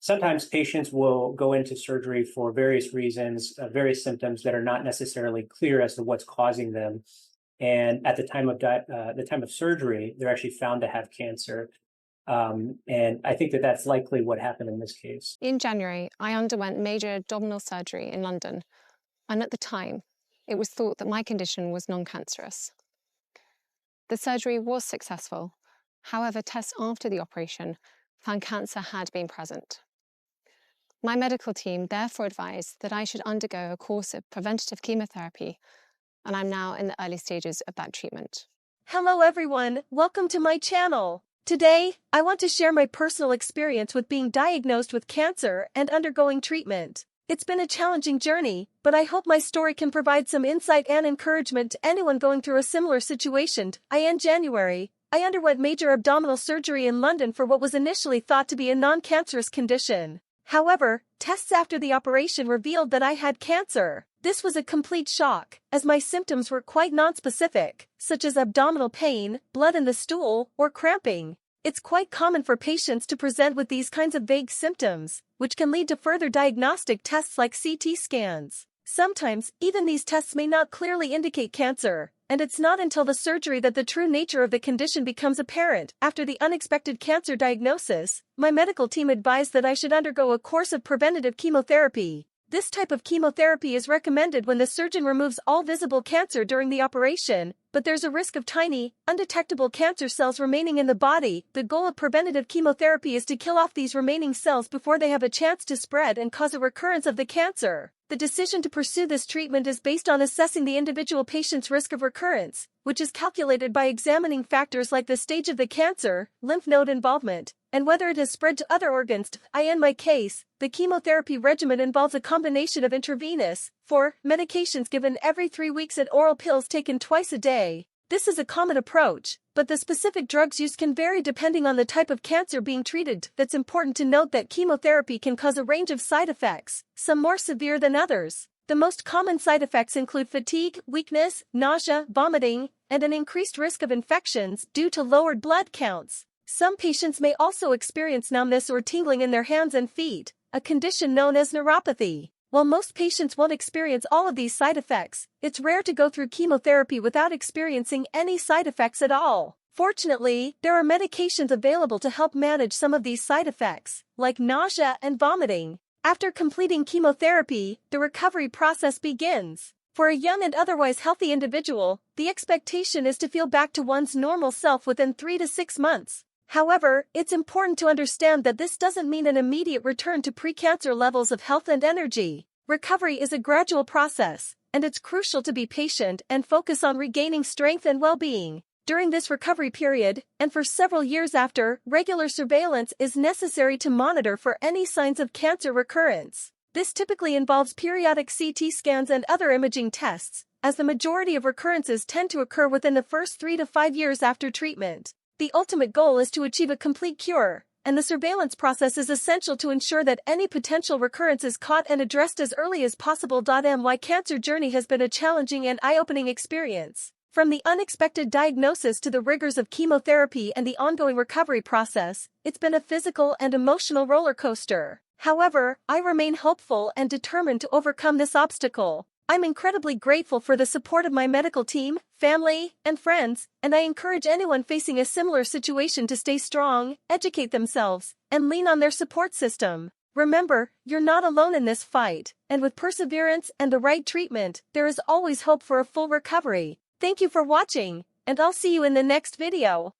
Sometimes patients will go into surgery for various reasons, various symptoms that are not necessarily clear as to what's causing them. And at the time of surgery, they're actually found to have cancer. And I think that that's likely what happened in this case. In January, I underwent major abdominal surgery in London, and at the time, it was thought that my condition was non-cancerous. The surgery was successful. However, tests after the operation found cancer had been present. My medical team therefore advised that I should undergo a course of preventative chemotherapy, and I'm now in the early stages of that treatment. Hello everyone, welcome to my channel. Today, I want to share my personal experience with being diagnosed with cancer and undergoing treatment. It's been a challenging journey, but I hope my story can provide some insight and encouragement to anyone going through a similar situation. In January, I underwent major abdominal surgery in London for what was initially thought to be a non-cancerous condition. However, tests after the operation revealed that I had cancer. This was a complete shock, as my symptoms were quite nonspecific, such as abdominal pain, blood in the stool, or cramping. It's quite common for patients to present with these kinds of vague symptoms, which can lead to further diagnostic tests like CT scans. Sometimes, even these tests may not clearly indicate cancer, and it's not until the surgery that the true nature of the condition becomes apparent. After the unexpected cancer diagnosis, my medical team advised that I should undergo a course of preventative chemotherapy. This type of chemotherapy is recommended when the surgeon removes all visible cancer during the operation, but there's a risk of tiny, undetectable cancer cells remaining in the body. The goal of preventative chemotherapy is to kill off these remaining cells before they have a chance to spread and cause a recurrence of the cancer. The decision to pursue this treatment is based on assessing the individual patient's risk of recurrence, which is calculated by examining factors like the stage of the cancer, lymph node involvement, and whether it has spread to other organs. In my case, the chemotherapy regimen involves a combination of intravenous, 4 medications given every 3 weeks and oral pills taken twice a day. This is a common approach, but the specific drugs used can vary depending on the type of cancer being treated. It's important to note that chemotherapy can cause a range of side effects, some more severe than others. The most common side effects include fatigue, weakness, nausea, vomiting, and an increased risk of infections due to lowered blood counts. Some patients may also experience numbness or tingling in their hands and feet, a condition known as neuropathy. While most patients won't experience all of these side effects, it's rare to go through chemotherapy without experiencing any side effects at all. Fortunately, there are medications available to help manage some of these side effects, like nausea and vomiting. After completing chemotherapy, the recovery process begins. For a young and otherwise healthy individual, the expectation is to feel back to one's normal self within 3 to 6 months. However, it's important to understand that this doesn't mean an immediate return to pre-cancer levels of health and energy. Recovery is a gradual process, and it's crucial to be patient and focus on regaining strength and well-being. During this recovery period, and for several years after, regular surveillance is necessary to monitor for any signs of cancer recurrence. This typically involves periodic CT scans and other imaging tests, as the majority of recurrences tend to occur within the first 3 to 5 years after treatment. The ultimate goal is to achieve a complete cure, and the surveillance process is essential to ensure that any potential recurrence is caught and addressed as early as possible. My cancer journey has been a challenging and eye-opening experience. From the unexpected diagnosis to the rigors of chemotherapy and the ongoing recovery process, it's been a physical and emotional roller coaster. However, I remain hopeful and determined to overcome this obstacle. I'm incredibly grateful for the support of my medical team, family, and friends, and I encourage anyone facing a similar situation to stay strong, educate themselves, and lean on their support system. Remember, you're not alone in this fight, and with perseverance and the right treatment, there is always hope for a full recovery. Thank you for watching, and I'll see you in the next video.